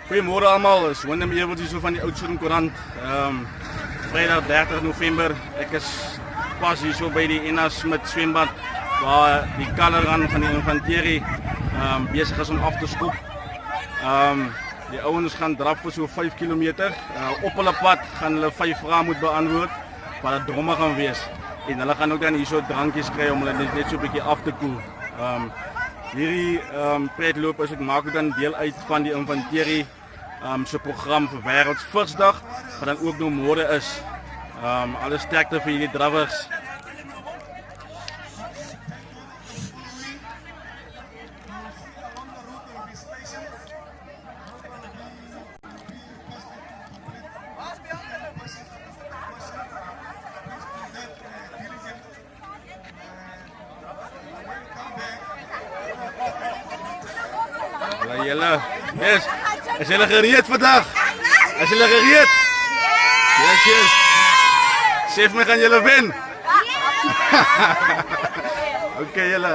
Goeiemôre almal, is Willem Ewels hier so van die Oudtshoorn Koerant. Vrydag 30 November. Ek is pas hier so by die Ina Smit swembad waar die kalerrun van die infanterie besig is om af te skop. Die ouens gaan draf vir so 5 km. Op hulle pad gaan hulle 5 vrae moet beantwoord wat dit dromme gaan wees. En hulle gaan ook dan hier so drankies kry om hulle net so 'n bietjie af te koel. Hierdie pretloop is ook maak ook dan deel uit van die infanterie se program vir Wêreldsvigsdag wat dan ook nou môre is. Alle sterkte vir hierdie drawers. Julle, yes. Is julle gereed vandag? Is julle gereed? Yes, yes. Sê vir my gaan julle wen? Okay, julle.